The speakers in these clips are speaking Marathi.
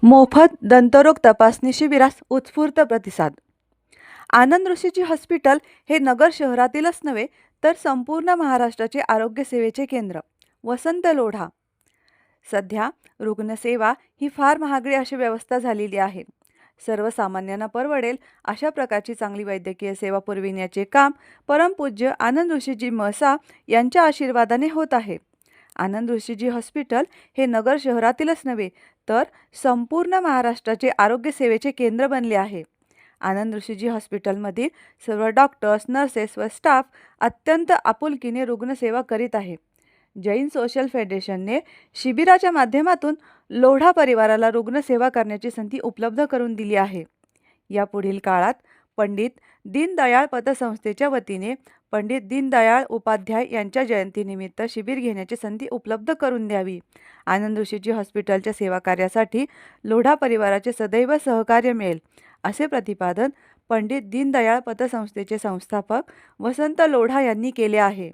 मोफत दंतरोग तपासणी शिबिरास उत्स्फूर्त प्रतिसाद. आनंद ऋषीजी हॉस्पिटल हे नगर शहरातीलच नव्हे तर संपूर्ण महाराष्ट्राचे आरोग्य सेवेचे केंद्र. वसंत लोढा. सध्या रुग्णसेवा ही फार महागडी अशी व्यवस्था झालेली आहे. सर्वसामान्यांना परवडेल अशा प्रकारची चांगली वैद्यकीय सेवा पुरविण्याचे काम परमपूज्य आनंद ऋषीजी मसा यांच्या आशीर्वादाने होत आहे. आनंद ऋषीजी हॉस्पिटल हे नगर शहरातीलच नव्हे तर संपूर्ण महाराष्ट्राचे आरोग्य सेवेचे केंद्र बनले आहे. आनंद ऋषीजी हॉस्पिटलमधील सर्व डॉक्टर्स, नर्सेस व स्टाफ अत्यंत आपुलकीने रुग्णसेवा करीत आहे. जैन सोशल फेडरेशनने शिबिराच्या माध्यमातून लोढा परिवाराला रुग्णसेवा करण्याची संधी उपलब्ध करून दिली आहे. यापुढील काळात पंडित दीनदयाळ पतसंस्थेच्या वतीने पंडित दीनदयाळ उपाध्याय यांच्या जयंतीनिमित्त शिबिर घेण्याची संधी उपलब्ध करून द्यावी. आनंद ऋषीजी हॉस्पिटलच्या सेवा कार्यासाठी लोढा परिवाराचे सदैव सहकार्य मिळेल असे प्रतिपादन पंडित दीनदयाळ पतसंस्थेचे संस्थापक वसंत लोढा यांनी केले आहे.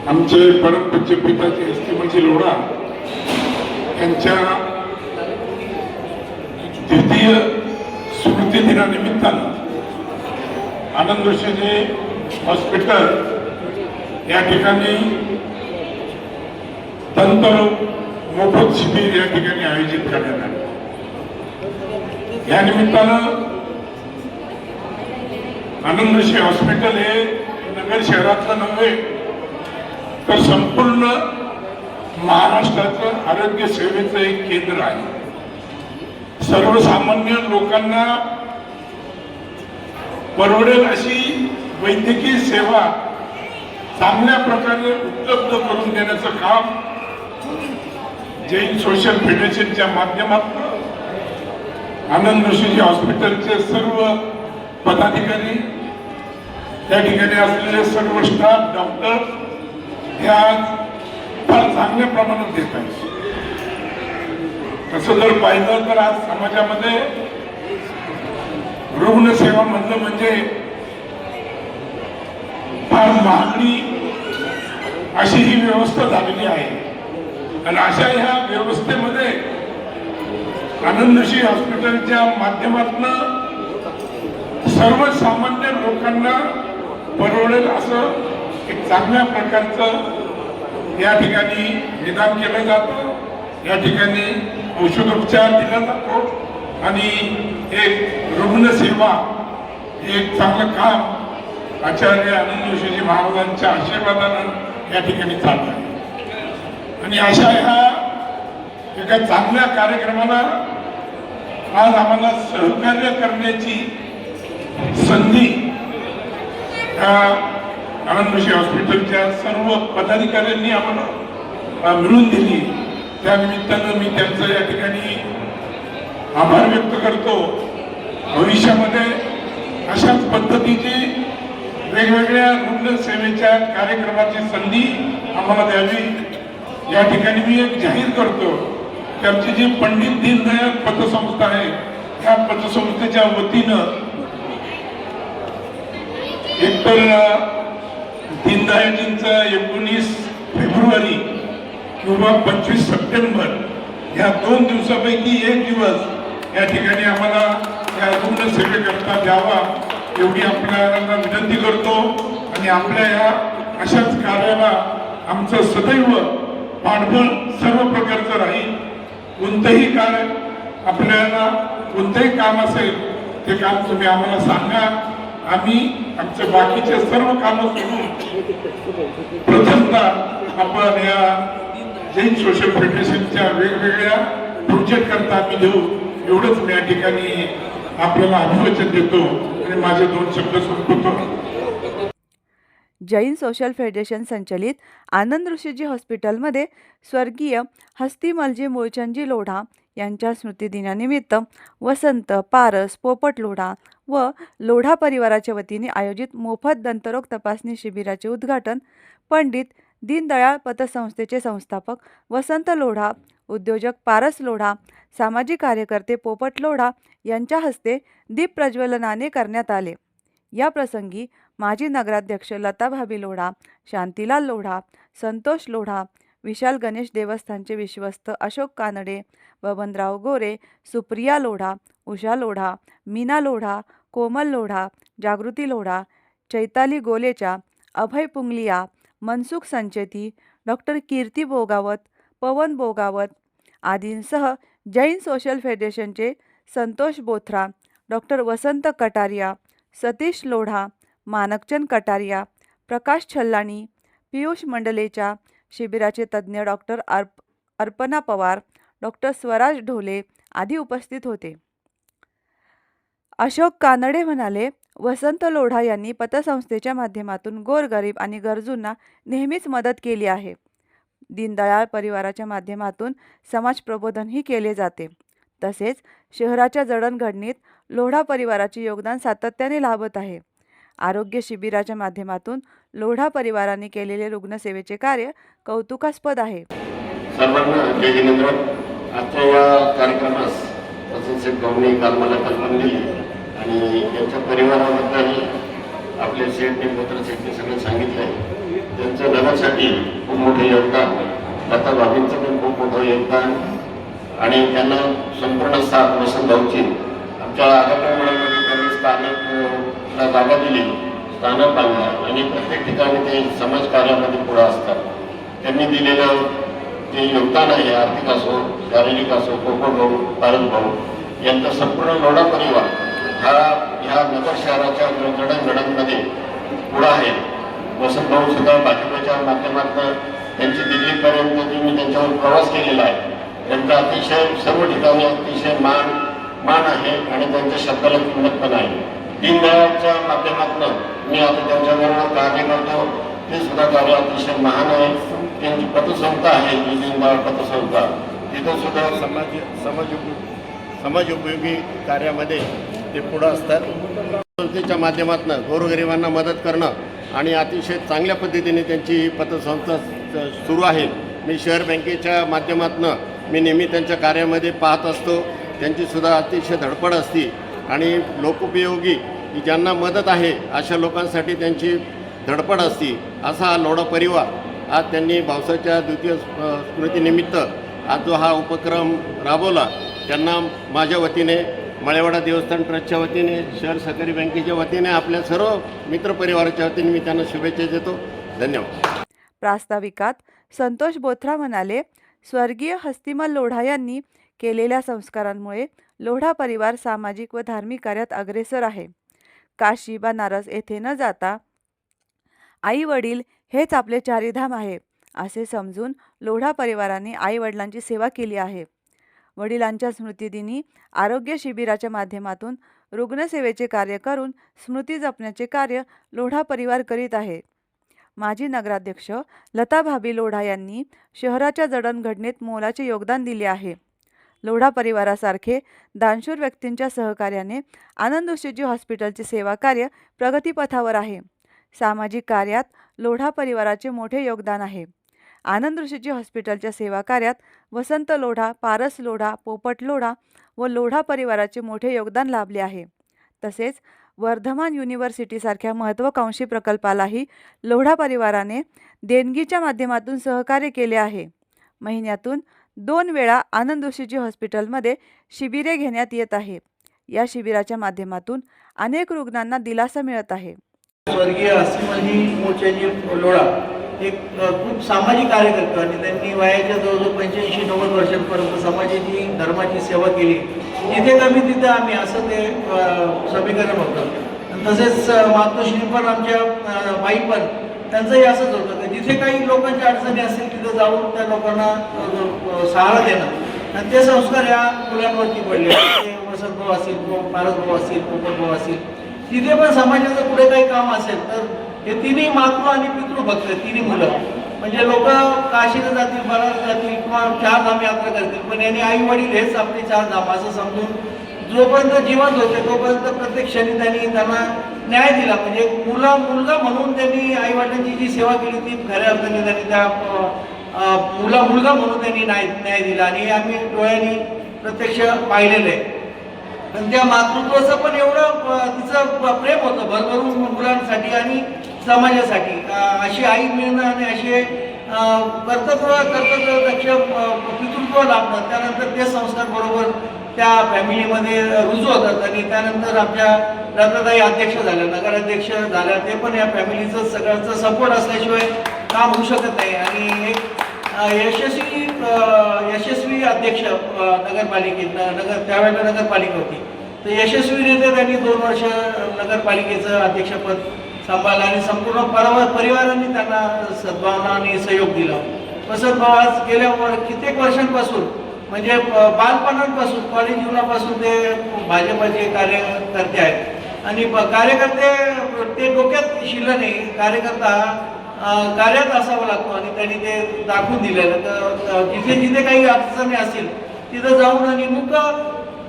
आमचे परमपूज्य पिताजी हस्तिमती लोढा यांच्या द्वितीय स्मृती दिनानिमित्तानं आनंद ऋषीजी हॉस्पिटल या ठिकाणी दंतरोग मोफत शिबिर या ठिकाणी आयोजित करण्यात आले. या निमित्तानं आनंद ऋषी हॉस्पिटल हे नगर शहरातलं नव्हे तर संपूर्ण महाराष्ट्राचं आरोग्य सेवेचं एक केंद्र आहे. सर्वसामान्य लोकांना परवडेल अशी वैद्यकीय सेवा चांगल्या प्रकारे उपलब्ध करून देण्याचं काम जैन सोशल फेडरेशनच्या माध्यमातून आनंद ऋषीजी हॉस्पिटलचे सर्व पदाधिकारी, त्या ठिकाणी असलेले सर्व स्टाफ, डॉक्टर हे आज फार चांगल्या प्रमाणात देत आहेत. तसं जर पाहिलं तर आज समाजामध्ये रुग्णसेवा म्हणणं म्हणजे फार महागडी अशी ही व्यवस्था झालेली आहे. आणि अशा ह्या व्यवस्थेमध्ये आनंद ऋषी हॉस्पिटलच्या माध्यमातून सर्वसामान्य लोकांना परवडेल असं एक चांगल्या प्रकारचं या ठिकाणी निदान केलं जातं. या ठिकाणी औषधोपचार दिला जातो आणि एक रुग्णसेवा एक चांगलं काम आचार्य आनंद ऋषीजी महाराजांच्या आशीर्वादानं या ठिकाणी चालू आहे. आणि अशा ह्या एका चांगल्या कार्यक्रमाला आज आम्हाला सहकार्य करण्याची संधी आनंद ऋषी हॉस्पिटलच्या सर्व पदाधिकाऱ्यांनी आम्हाला मिळून दिली. त्या निमित्तानं मी त्यांचं या ठिकाणी आभार व्यक्त करतो. भविष्यामध्ये अशाच पद्धतीची वेगवेगळ्या रुग्णसेवेच्या कार्यक्रमाची संधी आम्हाला द्यावी. या ठिकाणी मी एक जाहीर करतो की आमची जी पंडित दीनदयाळ पतसंस्था आहे त्या पतसंस्थेच्या वतीनं एकतर दीनदयाळजींचा 19 फेब्रुवारी किंवा 25 सप्टेंबर या 2 दिवसापैकी एक दिवस या ठिकाणी आम्हाला या रुग्णसेवेकरता द्यावा एवढी आपल्याला विनंती करतो. आणि आपल्या या अशाच कार्याला आमचं सदैव पाठबळ सर्व प्रकारचं राहील. कोणतंही कार्य आपल्याला कोणतंही काम असेल ते काम तुम्ही आम्हाला सांगा. आम्ही आमचे बाकीचे सर्व कामं सोडून प्रथमतः आपण या जैन सोशल फेडरेशनच्या वेगवेगळ्या प्रोजेक्ट करता आम्ही देऊ एवढंच मी या ठिकाणी आपल्याला अभिवचन देतो आणि माझे 2 शब्द संपवतो. जैन सोशल फेडरेशन संचलित आनंद ऋषीजी हॉस्पिटलमध्ये स्वर्गीय हस्तिमलजी मूळचंदजी लोढा यांच्या स्मृतिदिनानिमित्त वसंत, पारस, पोपट लोढा व लोढा परिवाराच्या वतीने आयोजित मोफत दंतरोग तपासणी शिबिराचे उद्घाटन पंडित दीनदयाळ पतसंस्थेचे संस्थापक वसंत लोढा, उद्योजक पारस लोढा, सामाजिक कार्यकर्ते पोपट लोढा यांच्या हस्ते दीप प्रज्वलनाने करण्यात आले. या प्रसंगी माजी नगराध्यक्ष लताभाभी लोढा, शांतीलाल लोढा, संतोष लोढा, विशाल गणेश देवस्थानचे विश्वस्त अशोक कानडे, बबनराव गोरे, सुप्रिया लोढा, उषा लोढा, मीना लोढा, कोमल लोढा, जागृती लोढा, चैताली गोलेचा, अभय पुंगलिया, मनसुख संचेती, डॉक्टर कीर्ती बोगावत, पवन बोगावत आदींसह जैन सोशल फेडरेशनचे संतोष बोथरा, डॉक्टर वसंत कटारिया, सतीश लोढा, मानकचंद कटारिया, प्रकाश छल्लाणी, पियुष मंडलेचा, शिबिराचे तज्ज्ञ डॉक्टर अर्पणा पवार, डॉक्टर स्वराज ढोले आदी उपस्थित होते. अशोक कानडे म्हणाले, वसंत लोढा यांनी पतसंस्थेच्या माध्यमातून गोरगरीब आणि गरजूंना नेहमीच मदत केली आहे. दीनदयाळ परिवाराच्या माध्यमातून समाज प्रबोधनही केले जाते. तसेच शहराच्या जडणघडणीत लोढा परिवाराचे योगदान सातत्याने लाभत आहे. आरोग्य शिबिराच्या माध्यमातून लोढा परिवाराने केलेले रुग्णसेवेचे कार्य कौतुकास्पद आहे. सर्वांना जय जिनेंद्र. आजच्या या कार्यक्रमास वसंत शेठ भाऊंनी काल मला कल्पना दिली आणि त्यांच्या परिवाराबद्दल आपले शेठने मोत्र शेठने सगळं सांगितलं आहे. त्यांच्या नगरसाठी खूप मोठे योगदान, लता भाभींचं पण खूप मोठं योगदान आणि त्यांना संपूर्ण साथ वसंत भाऊची आमच्या आगापूरमध्ये त्यांनी स्थानकला जागा दिली, स्थानक बांधलं आणि प्रत्येक ठिकाणी ते समाजकार्यामध्ये पुढे असतात. त्यांनी दिलेलं जे योगदान आहे, आर्थिक असो, शारीरिक असो, पोपट भाऊ, भारत भाऊ यांचा संपूर्ण लोढा परिवार हा ह्या नगर शहराच्या जडणघडणमध्ये पुढं आहे. वसंत भाऊ सुद्धा भाजपच्या माध्यमातून त्यांची दिल्लीपर्यंत मी त्यांच्यावर प्रवास केलेला आहे. त्यांचा अतिशय सर्व ठिकाणी अतिशय मान आहे आणि त्यांच्या शब्दाला किंमत पण आहे. दीनदयाळच्या माध्यमातून मी आता त्यांच्याबरोबर कार्य करतो. ते सुद्धा कार्य अतिशय महान आहे. त्यांची पतसंस्था आहे जी दीनदयाळ पतसंस्था, तिथं सुद्धा समाज उपयोगी कार्यामध्ये ते पुढं असतात. संस्थेच्या माध्यमातून गोरगरिबांना मदत करणं आणि अतिशय चांगल्या पद्धतीने त्यांची पतसंस्था सुरू आहे. मी शहर बँकेच्या माध्यमातून मी नेहमी त्यांच्या कार्यामध्ये पाहत असतो. त्यांची सुद्धा अतिशय धडपड असते आणि लोकोपयोगी ज्यांना मदत आहे अशा लोकांसाठी त्यांची धडपड असते. असा हा लोढा परिवार आज त्यांनी भाऊसाच्या द्वितीय स्मृतीनिमित्त आज जो हा उपक्रम राबवला, त्यांना माझ्या वतीने, मळेवाडा देवस्थान ट्रस्टच्या वतीने, शहर सहकारी बँकेच्या वतीने, आपल्या सर्व मित्रपरिवाराच्या वतीने मी त्यांना शुभेच्छा देतो. धन्यवाद. प्रास्ताविकात संतोष बोथरा म्हणाले, स्वर्गीय हस्तिमल लोढा यांनी केलेल्या संस्कारांमुळे लोढा परिवार सामाजिक व धार्मिक कार्यात अग्रेसर आहे. काशी बनारस येथे न जाता आई वडील हेच आपले चारीधाम आहे असे समजून लोढा परिवाराने आई वडिलांची सेवा केली आहे. वडिलांच्या स्मृतिदिनी आरोग्य शिबिराच्या माध्यमातून रुग्णसेवेचे कार्य करून स्मृती जपण्याचे कार्य लोढा परिवार करीत आहे. माजी नगराध्यक्ष लता भाभी लोढा यांनी शहराच्या जडणघडणीत मोलाचे योगदान दिले आहे. लोढा परिवारासारखे दानशूर व्यक्तींच्या सहकार्याने आनंद ऋषीजी हॉस्पिटलचे सेवा कार्य प्रगतीपथावर आहे. सामाजिक कार्यात लोढा परिवाराचे मोठे योगदान आहे. आनंद ऋषीजी हॉस्पिटलच्या सेवा कार्यात वसंत लोढा, पारस लोढा, पोपट लोढा व लोढा परिवाराचे मोठे योगदान लाभले आहे. तसेच वर्धमान युनिव्हर्सिटीसारख्या महत्त्वाकांक्षी प्रकल्पालाही लोढा परिवाराने देणगीच्या माध्यमातून सहकार्य केले आहे. महिन्यातून 2 वेळा आनंद ऋषीजी हॉस्पिटलमध्ये शिबिरे घेण्यात येत आहे. या शिबिराच्या माध्यमातून अनेक रुग्णांना दिलासा मिळत आहे. स्वर्गीय हस्तिमलजी मोर्चाजी लोढा एक खूप सामाजिक कार्य करतो आणि त्यांनी वयाच्या जवळजवळ 85-90 वर्षांपर्यंत समाजाची धर्माची सेवा केली. जिथे कमी तिथे आम्ही असं ते समीकरण होतं. तसेच मातोश्री पण आमच्या बाई पण त्यांचंही असंच होतं की जिथे काही लोकांच्या अडचणी असतील तिथे जाऊन त्या लोकांना सहारा देणं आणि ते संस्कार या मुलांवरती पडले. वसंत भाऊ असतील, भारत भाऊ असतील, पोपट भाऊ असतील, तिथे पण समाजाचं पुढे काही काम असेल तर हे तिन्ही मातृ आणि पितृभक्त तिन्ही मुलं म्हणजे लोक काशीला जातील, बनारस जातील किंवा 4 धाम यात्रा करतील, पण यांनी आई वडील हेच आपले 4 धाम असं समजून जोपर्यंत जिवंत होते तोपर्यंत प्रत्येक क्षणी त्यांना न्याय दिला. म्हणजे मुलगा म्हणून त्यांनी आई वडिलांची जी सेवा केली ती खऱ्या अर्थाने त्यांनी त्या मुलगा म्हणून त्यांनी न्याय दिला आणि आम्ही डोळ्यांनी प्रत्यक्ष पाहिलेलं आहे. पण त्या मातृत्वाचं पण एवढं तिचं प्रेम होतं भरभरून मुलांसाठी आणि समाजासाठी. अशी आई मिळणं आणि असे कर्तव्यदक्ष पितृत्व लाभतात. त्यानंतर ते संस्कार बरोबर त्या फॅमिलीमध्ये रुजू होतात आणि त्यानंतर आमच्या रत्नाताई अध्यक्ष झाल्या, नगराध्यक्ष झाल्या. ते पण या फॅमिलीचं सगळ्यांचा सपोर्ट असल्याशिवाय काम होऊ शकत नाही. आणि एक यशस्वी अध्यक्ष त्यावेळेला नगरपालिका होती, तर यशस्वीरित्या त्यांनी 2 वर्ष नगरपालिकेचं अध्यक्षपद सांभाळलं आणि संपूर्ण परिवारांनी त्यांना सद्भावना आणि सहयोग दिला. वसंत भाऊ आज गेल्या कित्येक वर्षांपासून म्हणजे बालपणापासून कॉलेज जीवनापासून ते भाजपचे कार्यकर्ते आहेत आणि कार्यकर्ते ते डोक्यात शिरलं नाही. कार्यकर्ता कार्यात असावा लागतो आणि त्यांनी ते दाखवून दिलेलं. तर जिथे जिथे काही अडचणी असतील तिथं जाऊन आणि मुक्त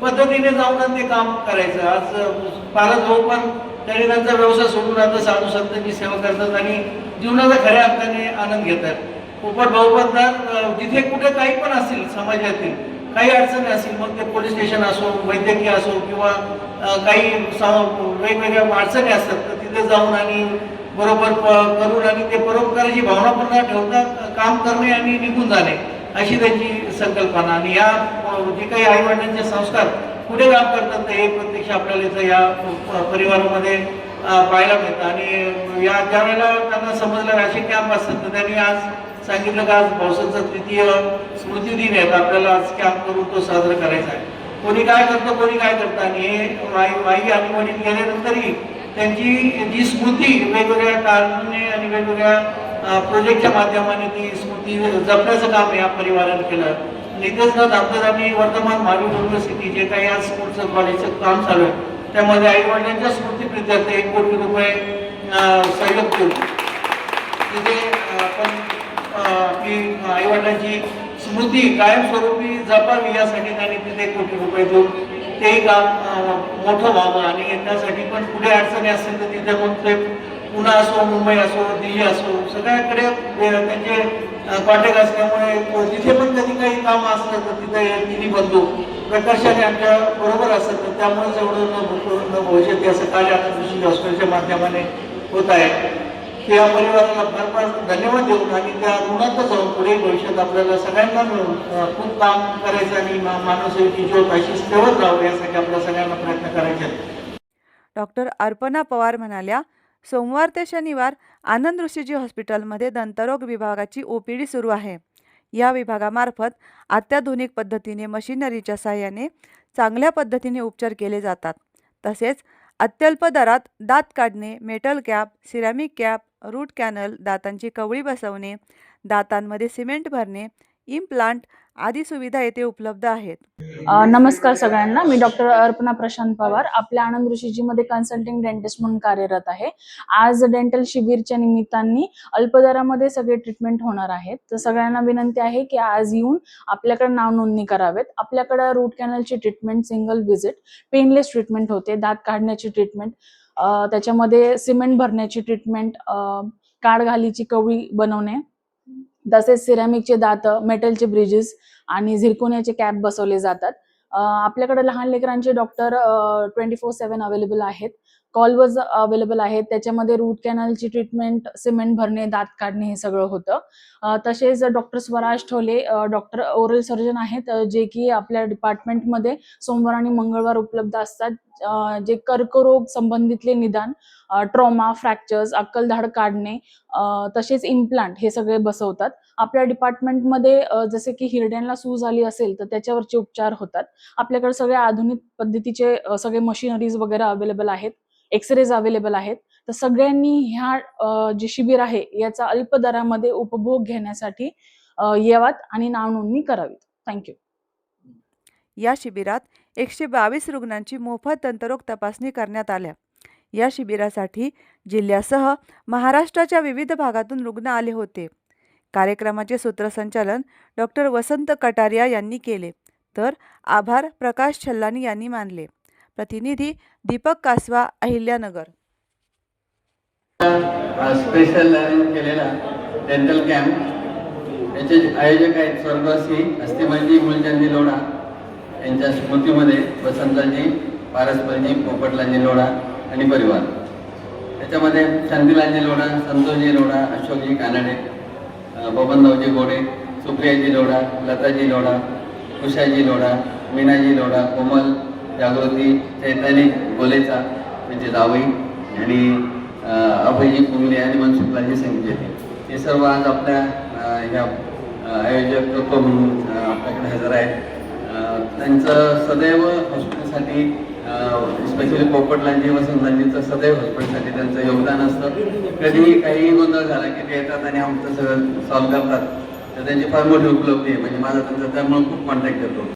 पद्धतीने जाऊन ते काम करायचं. आज पारस भाऊ पण त्यांनी त्यांचा व्यवसाय सोडून आता साधू संतांची सेवा करतात आणि जीवनाचा खऱ्या अर्थाने आनंद घेतात. पोपट भाऊ पण तर जिथे कुठे काही पण असतील समाजातील काही अडचणी असतील, मग ते पोलीस स्टेशन असो, वैद्यकीय असो किंवा काही वेगवेगळ्या अडचणी असतात, तर तिथे जाऊन आणि बरोबर करून आणि ते परोपकाराची भावना पुन्हा ठेवता काम करणे आणि निघून जाणे अशी त्यांची संकल्पना. आणि या जे काही आईवडिलांचे संस्कार पुढे काम करतात हे प्रत्यक्ष आपल्याला इथं या परिवारामध्ये पाहायला मिळतं. आणि या ज्यावेळेला त्यांना समजलं असे कॅम्प असतात, तर त्यांनी आज सांगितलं का आज भाऊसांचा 3य स्मृती दिन आहे, आपल्याला आज कॅम्प करून तो साजरा करायचा आहे. कोणी काय करतं कोणी काय करतं आणि हे आई आणि वडील गेल्यानंतरही त्यांची जी स्मृती वेगवेगळ्या कारणाने आणि वेगवेगळ्या प्रोजेक्टच्या माध्यमाने ती स्मृती जपण्याचं काम या परिवाराने केलं. इथेच न थांबतात आम्ही वर्धमान महावीर युनिव्हर्सिटी जे काही आज स्कूलचं कॉलेजचं काम चालू आहे त्यामध्ये आईवडिलांच्या स्मृतीप्रित्यर्थ 1 कोटी रुपये सहयोग करू. तिथे आपण आपली आईवडिलांची स्मृती कायमस्वरूपी जपावी यासाठी त्यांनी तिथे 1 कोटी रुपये देऊन तेही काम मोठं व्हावं. आणि त्यासाठी पण पुढे अडचणी असतील तर तिथे मग ते पुणे असो, मुंबई असो, दिल्ली असो, सगळ्याकडे त्यांचे कॉन्टॅक्ट असल्यामुळे तिथे पण कधी काही काम असलं तर तिथे तिन्ही बंधू प्रकर्षाने आमच्या बरोबर असतात. तर त्यामुळेच एवढं न भविष्यात असं कार्य आता दुसरी हॉस्पिटलच्या माध्यमाने होत आहे. ते या परिवाराला फार फार धन्यवाद देऊन आणि त्या ऋणात जाऊन पुढे भविष्यात आपल्याला सगळ्यांना मिळून खूप काम करायचं आणि मानवसेवेची ज्योत अशी सेवत राहावं यासाठी आपल्या सगळ्यांना प्रयत्न करायचे. डॉक्टर अर्पणा पवार म्हणाल्या, सोमवार ते शनिवार आनंद ऋषीजी हॉस्पिटलमध्ये दंतरोग विभागाची OPD सुरू आहे. या विभागामार्फत अत्याधुनिक पद्धतीने मशिनरीच्या साहाय्याने चांगल्या पद्धतीने उपचार केले जातात. तसेच अत्यल्प दरात दात काढणे, metal cap, ceramic cap, root canal, दातांची कवळी बसवणे, दातांमध्ये सिमेंट भरणे, इम्प्लांट आदी सुविधा येथे उपलब्ध आहेत. नमस्कार सगळ्यांना. मी डॉक्टर अर्पणा प्रशांत पवार आपल्या आनंद ऋषीजीमध्ये कन्सल्टिंग डेंटिस्ट म्हणून कार्यरत आहे. आज डेंटल शिबिरच्या निमित्ताने अल्पदरामध्ये सगळे ट्रीटमेंट होणार आहेत. तर सगळ्यांना विनंती आहे की आज येऊन आपल्याकडे नाव नोंदणी करावेत. आपल्याकडे रूट कॅनलची treatment, single visit, painless treatment होते, दात काढण्याची ट्रीटमेंट, त्याच्यामध्ये सिमेंट भरण्याची ट्रीटमेंट, काड घालीची कवळी बनवणे, तसेच सिरॅमिकचे दात, मेटलचे ब्रिजेस आणि झिरकोनियाचे कॅप बसवले जातात. आपल्याकडे लहान लेकरांचे डॉक्टर 24/7 अवेलेबल आहेत. कॉलवर अवेलेबल आहेत. त्याच्यामध्ये रूट कॅनलची ट्रीटमेंट, सिमेंट भरणे, दात काढणे हे सगळं होतं. तसेच doctor Swaraj Thole doctor oral surgeon आहेत, जे की आपल्या डिपार्टमेंटमध्ये सोमवार आणि मंगळवार उपलब्ध असतात. जे कर्करोग संबंधितले निदान, ट्रॉमा, फ्रॅक्चर्स, अक्कलधाड काढणे, तसेच इम्प्लांट हे सगळे बसवतात. आपल्या डिपार्टमेंटमध्ये जसे की हिरड्यांना सूज आली असेल तर त्याच्यावरचे उपचार होतात. आपल्याकडे सगळे आधुनिक पद्धतीचे सगळे मशिनरीज वगैरे अवेलेबल आहेत, एक्सरेज अवेलेबल आहेत. तर सगळ्यांनी ह्या जे शिबिर आहे याचा अल्प दरामध्ये उपभोग घेण्यासाठी यावात आणि नाव नोंदणी करावी. थँक्यू. या शिबिरात 122 रुग्णांची मोफत दंतरोग तपासणी करण्यात आल्या. या शिबिरासाठी जिल्ह्यासह महाराष्ट्राच्या विविध भागातून रुग्ण आले होते. कार्यक्रमाचे सूत्रसंचालन डॉक्टर वसंत कटारिया यांनी केले, तर आभार प्रकाश छल्लानी यांनी मानले. प्रतिनिधी दीपक कासवा, अहिल्यानगर. स्पेशल अरेंज केलेला डेंटल कॅम्प याचे आयोजक आहेत स्वर्गवासी अस्थिमलजी मुलचंदी लोढा यांच्या स्मृतीमध्ये वसंतजी, पारसपलजी, पोपटलालजी लोढा आणि परिवार. त्याच्यामध्ये शांतीलालजी लोढा, संतोषजी लोढा, अशोकजी कानडे बबनरावजी गोडे, सुप्रियाजी लोढा, लताजी लोढा, उषाजी लोढा, मीनाजी लोढा, कोमल, जागृती, चैताली गोलेचा म्हणजे जावई आणि अभयजी कुंगले आणि मनसुखलाजी संगीत हे सर्व आज आपल्या ह्या आयोजक म्हणून आपल्याकडे हजर आहेत. त्यांचं सदैव हॉस्पिटलसाठी स्पेशली पोपटलांजी वसंतलांजीचं सदैव हॉस्पिटलसाठी त्यांचं योगदान असतं. कधीही काहीही गोंधळ झाला की ते येतात आणि आमचं सगळं सॉल्व्ह करतात. तर त्यांची फार मोठी उपलब्धी आहे. म्हणजे माझा त्यांचा त्यामुळे खूप कॉन्टॅक्ट येतो.